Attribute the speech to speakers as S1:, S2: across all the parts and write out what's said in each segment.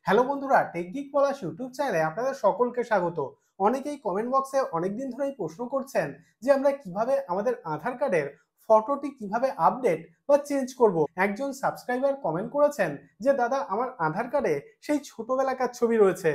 S1: Hello বন্ধুরা, টেকগিক পলাশ YouTube চ্যানেলে আপনাদের সকলকে স্বাগত। অনেকেই কমেন্ট বক্সে অনেকদিন ধরেই প্রশ্ন করছেন যে আমরা কিভাবে আমাদের আধার কার্ডের ফটোটি কিভাবে আপডেট বা চেঞ্জ করব। একজন সাবস্ক্রাইবার কমেন্ট করেছেন যে দাদা, আমার আধার কার্ডে সেই ছোটবেলাকার ছবি রয়েছে,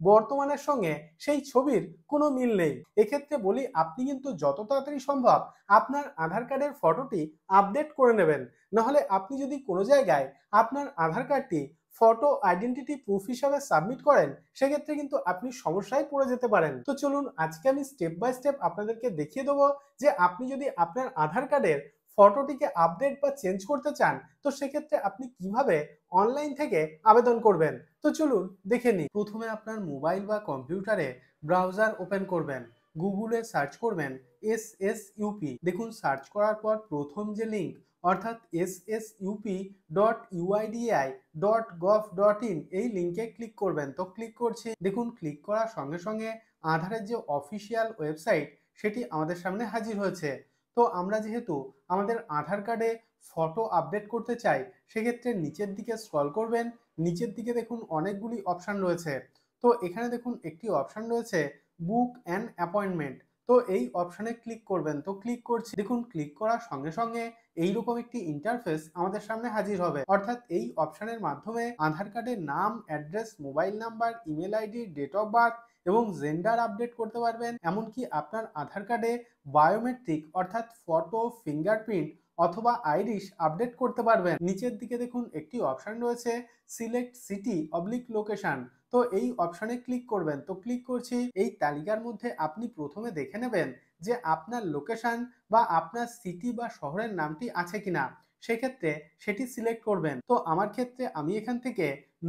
S1: বর্তমানের সঙ্গে সেই ছবির কোনো মিল নেই। এক্ষেত্রে বলি, আপনি কিন্তু যত তাড়াতাড়ি সম্ভব আপনার আধার কার্ডের ফটোটি আপডেট করে নেবেন। নাহলে আপনি যদি কোনো জায়গায় আপনার আধার কার্ডটি ফটো আইডেন্টিটি প্রুফ হিসাবে সাবমিট করেন, সেক্ষেত্রে কিন্তু আপনি সমস্যায় পড়ে যেতে পারেন। তো চলুন আজকে আমি স্টেপ বাই স্টেপ আপনাদেরকে দেখিয়ে দেবো যে আপনি যদি আপনার আধার কার্ডের ফটোটিকে আপডেট বা চেঞ্জ করতে চান, তো সেক্ষেত্রে আপনি কিভাবে অনলাইন থেকে আবেদন করবেন। তো চলুন দেখে নিই। প্রথমে আপনার মোবাইল বা কম্পিউটারে ব্রাউজার ওপেন করবেন, গুগলে সার্চ করবেন SSUP। দেখুন, সার্চ করার পর প্রথম যে লিঙ্ক অর্থাৎ ssUP.uidi.gov.in এই লিঙ্কে ক্লিক করবেন। তো ক্লিক করছি। দেখুন, ক্লিক করার সঙ্গে সঙ্গে আধারের যে অফিসিয়াল ওয়েবসাইট সেটি আমাদের সামনে হাজির হয়েছে। তো আমরা যেহেতু আমাদের আধার কার্ডে ফটো আপডেট করতে চাই, সেক্ষেত্রে নিচের দিকে স্ক্রল করবেন। নিচের দিকে দেখুন অনেকগুলি অপশান রয়েছে। তো এখানে দেখুন একটি অপশান রয়েছে বুক অ্যান অ্যাপয়েন্টমেন্ট। তো এই অপশানে ক্লিক করবেন। তো ক্লিক করছি। দেখুন, ক্লিক করার সঙ্গে সঙ্গে এইরকম একটি ইন্টারফেস আমাদের সামনে হাজির হবে। অর্থাৎ এই অপশনের মাধ্যমে আধার কার্ডের নাম, address, mobile number, email ID, date of birth এবং জেন্ডার আপডেট করতে পারবেন। এমনকি আপনার আধার কার্ডে বায়োমেট্রিক অর্থাৎ ফটো, ফিঙ্গারপ্রিন্ট অথবা আইরিশ আপডেট করতে পারবেন। নিচের দিকে দেখুন একটি অপশন রয়েছে সিলেক্ট সিটি অবলিক লোকেশন। তো এই অপশনে ক্লিক করবেন। তো ক্লিক করছি। এই তালিকার মধ্যে আপনি প্রথমে দেখে নেবেন যে আপনার লোকেশন বা আপনার সিটি বা শহরের নামটি আছে কিনা। সেক্ষেত্রে সেটি সিলেক্ট করবেন। তো আমার ক্ষেত্রে আমি এখান থেকে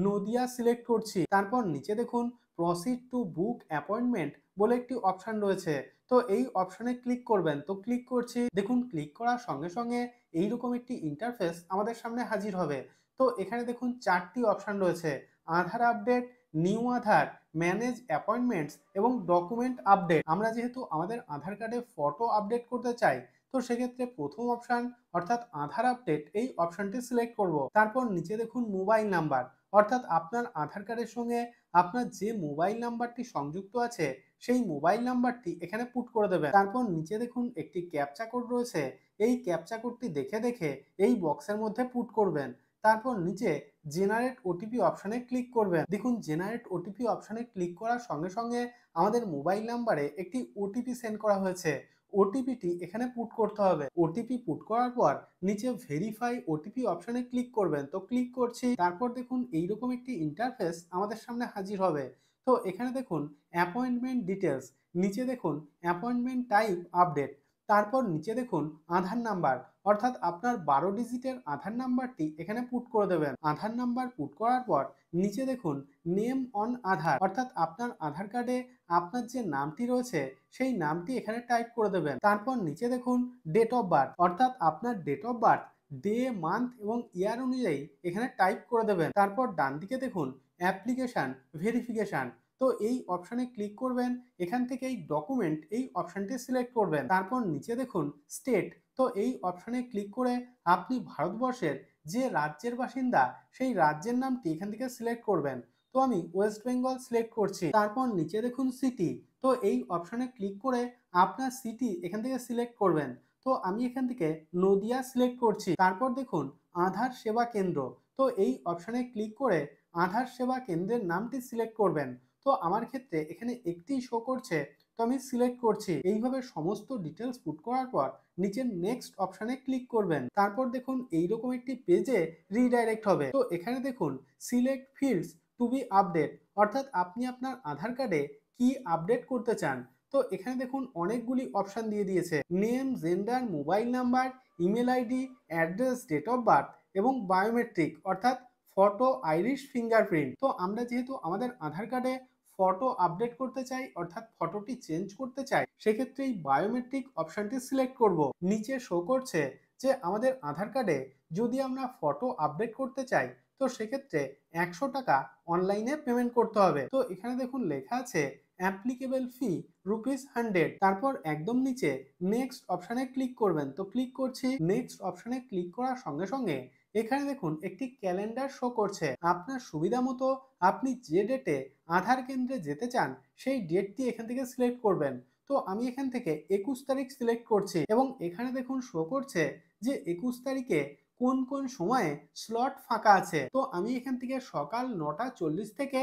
S1: নদিয়া সিলেক্ট করছি। তারপর নিচে দেখুন প্রসিড টু বুক অ্যাপয়েন্টমেন্ট বলে একটি অপশন রয়েছে। তো এই অপশনে ক্লিক করবেন। তো ক্লিক করছি। দেখুন, ক্লিক করার সঙ্গে সঙ্গে এইরকম একটি ইন্টারফেস আমাদের সামনে হাজির হবে। তো এখানে দেখুন চারটি অপশন রয়েছে: আধার আপডেট, নিউ আধার, ম্যানেজ অ্যাপয়েন্টমেন্টস এবং ডকুমেন্ট আপডেট। আমরা যেহেতু আমাদের আধার কার্ডে ফটো আপডেট করতে চাই, তো সেক্ষেত্রে প্রথম অপশন অর্থাৎ আধার আপডেট এই অপশনটি সিলেক্ট করব। তারপর নিচে দেখুন মোবাইল নাম্বার, অর্থাৎ আপনার আধার কার্ডের সঙ্গে আপনার যে মোবাইল নাম্বারটি সংযুক্ত আছে সেই মোবাইল নাম্বারটি এখানে পুট করে দেবেন। তারপর নিচে দেখুন একটি ক্যাপচা কোড রয়েছে। এই ক্যাপচা কোডটি দেখে দেখে এই বক্সের মধ্যে পুট করবেন। তারপর নিচে জেনারেট ওটিপি অপশানে ক্লিক করবেন। দেখুন, জেনারেট ওটিপি অপশানে ক্লিক করার সঙ্গে সঙ্গে আমাদের মোবাইল নাম্বারে একটি ওটিপি সেন্ড করা হয়েছে। ওটিপিটি এখানে পুট করতে হবে। ওটিপি পুট করার পর নিচে ভেরিফাই ওটিপি অপশানে ক্লিক করবেন। তো ক্লিক করছি। তারপর দেখুন এইরকম একটি ইন্টারফেস আমাদের সামনে হাজির হবে। তো এখানে দেখুন অ্যাপয়েন্টমেন্ট ডিটেলস, নিচে দেখুন অ্যাপয়েন্টমেন্ট টাইপ আপডেট, তারপর নিচে দেখুন আধার নাম্বার, অর্থাৎ আপনার 12 ডিজিটের আধার নাম্বারটি এখানে পুট করে দেবেন। আধার নাম্বার পুট করার পর নিচে দেখুন নেম অন আধার, অর্থাৎ আপনার আধার কার্ডে আপনার যে নামটি রয়েছে সেই নামটি এখানে টাইপ করে দেবেন। তারপর নিচে দেখুন ডেট অফ বার্থ, অর্থাৎ আপনার date of birth day, month এবং ইয়ার অনুযায়ী এখানে টাইপ করে দেবেন। তারপর ডান দিকে দেখুন অ্যাপ্লিকেশন ভেরিফিকেশন। তো এই অপশানে ক্লিক করবেন। এখান থেকে এই ডকুমেন্ট এই অপশানটি সিলেক্ট করবেন। তারপর নিচে দেখুন স্টেট। তো এই অপশানে ক্লিক করে আপনি ভারতবর্ষের যে রাজ্যের বাসিন্দা সেই রাজ্যের নামটি এখান থেকে সিলেক্ট করবেন। তো আমি ওয়েস্ট বেঙ্গল সিলেক্ট করছি। তারপর নিচে দেখুন সিটি। তো এই অপশানে ক্লিক করে আপনার সিটি এখান থেকে সিলেক্ট করবেন। তো আমি এখান থেকে নদিয়া সিলেক্ট করছি। তারপর দেখুন আধার সেবা কেন্দ্র। তো এই অপশানে ক্লিক করে আধার সেবা কেন্দ্রের নামটি সিলেক্ট করবেন। তো আমার ক্ষেত্রে এখানে একটিই শো করছে, তো আমি সিলেক্ট করছি। এইভাবে সমস্ত ডিটেলস পুট করার পর নিচের নেক্সট অপশানে ক্লিক করবেন। তারপর দেখুন এইরকম একটি পেজে রিডাইরেক্ট হবে। তো এখানে দেখুন select fields to be update, অর্থাৎ আপনি আপনার আধার কার্ডে কি আপডেট করতে চান। তো এখানে দেখুন অনেকগুলি অপশান দিয়ে দিয়েছে: name, gender, mobile number, email ID, address, date of birth এবং বায়োমেট্রিক অর্থাৎ ফটো, আইরিশ, ফিঙ্গারপ্রিন্ট। তো আমরা যেহেতু আমাদের আধার কার্ডে ফটো আপডেট করতে চাই, অর্থাৎ ফটোটি চেঞ্জ করতে চাই, সেক্ষেত্রে এই বায়োমেট্রিক অপশানটি সিলেক্ট করব। নিচে শো করছে যে আমাদের আধার কার্ডে যদি আমরা ফটো আপডেট করতে চাই, তো সেক্ষেত্রে 100 টাকা অনলাইনে পেমেন্ট করতে হবে। তো এখানে দেখুন লেখা আছে অ্যাপ্লিকেবল ফি ₹100। তারপর একদম নিচে নেক্সট অপশানে ক্লিক করবেন। তো ক্লিক করছি। নেক্সট অপশানে ক্লিক করার সঙ্গে সঙ্গে এখানে দেখুন একটি ক্যালেন্ডার শো করছে। আপনার সুবিধা মতো আপনি যে ডেটে আধার কেন্দ্রে যেতে চান সেই ডেটটি এখান থেকে সিলেক্ট করবেন। তো আমি এখান থেকে 21 তারিখ সিলেক্ট করছি এবং এখানে দেখুন শো করছে যে 21 তারিখে কোন কোন সময়ে স্লট ফাঁকা আছে। তো আমি এখান থেকে সকাল 9:40 থেকে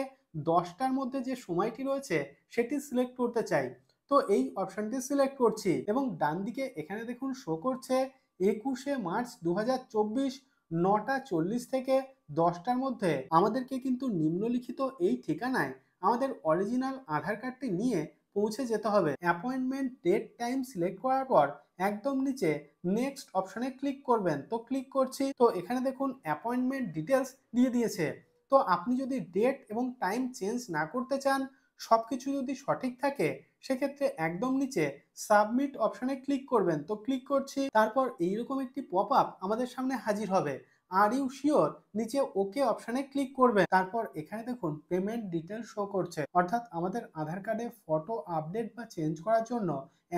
S1: 10টার মধ্যে যে সময়টি রয়েছে সেটি সিলেক্ট করতে চাই। তো এই অপশনটি সিলেক্ট করছি এবং ডান দিকে এখানে দেখুন শো করছে 21শে মার্চ 2024 9:40 থেকে 10টার মধ্যে আমাদেরকে কিন্তু নিম্নলিখিত এই ঠিকানায় আমাদের অরিজিনাল আধার কার্ডটি নিয়ে পৌঁছে যেতে হবে। অ্যাপয়েন্টমেন্ট ডেট টাইম সিলেক্ট করার পর একদম নিচে নেক্সট অপশনে ক্লিক করবেন। তো ক্লিক করছি। তো এখানে দেখুন অ্যাপয়েন্টমেন্ট ডিটেলস দিয়ে দিয়েছে। তো আপনি যদি ডেট এবং টাইম চেঞ্জ না করতে চান, সবকিছু যদি সঠিক থাকে, সেক্ষেত্রে একদম নিচে সাবমিট অপশনে ক্লিক করবেন। তো ক্লিক করছি। তারপর এইরকম একটি পপ আপ আমাদের সামনে হাজির হবে। আর ইউ শিওর নিচে ওকে অপশনে ক্লিক করবেন। তারপর এখানে দেখুন পেমেন্ট ডিটেল শো করছে, অর্থাৎ আমাদের আধার কার্ডে ফটো আপডেট বা চেঞ্জ করার জন্য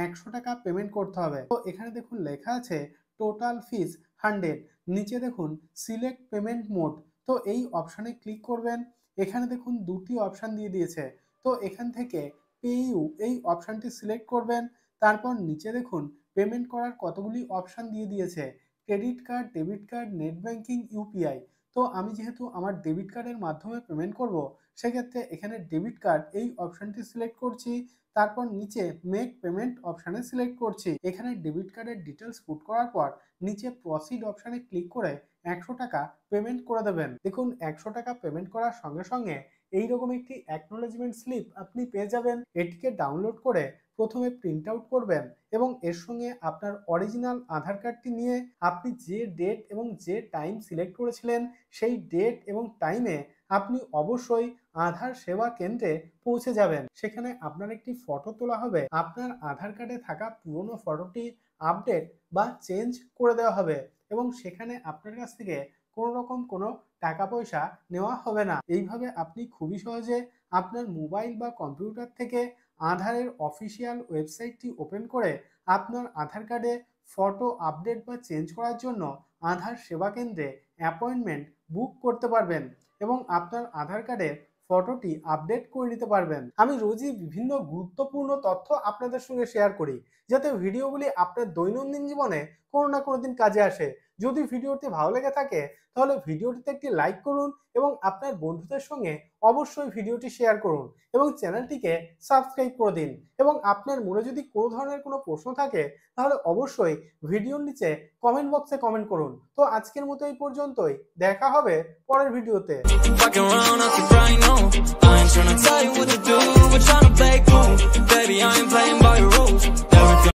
S1: 100 টাকা পেমেন্ট করতে হবে। তো এখানে দেখুন লেখা আছে টোটাল ফিস 100। নিচে দেখুন সিলেক্ট পেমেন্ট মোড। তো এই অপশনে ক্লিক করবেন। এখানে দেখুন দুটি অপশন দিয়ে দিয়েছে। তো এখান থেকে পে ইউ এই অপশনটি সিলেক্ট করবেন। তারপর নিচে দেখুন পেমেন্ট করার কতগুলি অপশন দিয়ে দিয়েছে, credit card, debit card, net banking, UPI. তো আমি যেহেতু আমার ডেবিট কার্ডের মাধ্যমে পেমেন্ট করব, সেক্ষেত্রে এখানে ডেবিট কার্ড এই অপশনটি সিলেক্ট করছি। তারপর নিচে মেক পেমেন্ট অপশানে সিলেক্ট করছি। এখানে ডেবিট কার্ডের ডিটেলস পুট করার পর নিচে প্রসিড অপশানে ক্লিক করে 100 টাকা পেমেন্ট করে দেবেন। দেখুন 100 টাকা পেমেন্ট করার সঙ্গে সঙ্গে এইরকম একটি অ্যাকনোলেজমেন্ট স্লিপ আপনি পেয়ে যাবেন। এটিকে ডাউনলোড করে প্রথমে প্রিন্ট আউট করবেন এবং এর সঙ্গে আপনার অরিজিনাল আধার কার্ডটি নিয়ে আপনি যে ডেট এবং যে টাইম সিলেক্ট করেছিলেন সেই ডেট এবং টাইমে আপনি অবশ্যই আধার সেবা কেন্দ্রে পৌঁছে যাবেন। সেখানে আপনার একটি ফটো তোলা হবে। আপনার আধার কার্ডে থাকা পুরনো ফটোটি আপডেট বা চেঞ্জ করে দেওয়া হবে এবং সেখানে আপনার কাছ থেকে কোনো রকম কোনো টাকা পয়সা নেওয়া হবে না। এইভাবে আপনি খুবই সহজে আপনার মোবাইল বা কম্পিউটার থেকে আধারের অফিসিয়াল ওয়েবসাইটটি ওপেন করে আপনার আধার কার্ডে ফটো আপডেট বা চেঞ্জ করার জন্য আধার সেবা কেন্দ্রে অ্যাপয়েন্টমেন্ট বুক করতে পারবেন এবং আপনার আধার কার্ডের ফটোটি আপডেট করে নিতে পারবেন। আমি রোজই বিভিন্ন গুরুত্বপূর্ণ তথ্য আপনাদের সঙ্গে শেয়ার করি, যাতে ভিডিওগুলি আপনার দৈনন্দিন জীবনে কোনো না কোনো দিন কাজে আসে। যদি ভিডিওটি ভালো লেগে থাকে তাহলে ভিডিওটিতে একটি লাইক করুন এবং আপনার বন্ধুদের সঙ্গে অবশ্যই ভিডিওটি শেয়ার করুন এবং চ্যানেলটিকে সাবস্ক্রাইব করে দিন। এবং আপনার মনে যদি কোনো ধরনের কোনো প্রশ্ন থাকে তাহলে অবশ্যই ভিডিওর নিচে কমেন্ট বক্সে কমেন্ট করুন। তো আজকের মতো এই পর্যন্তই। দেখা হবে পরের ভিডিওতে।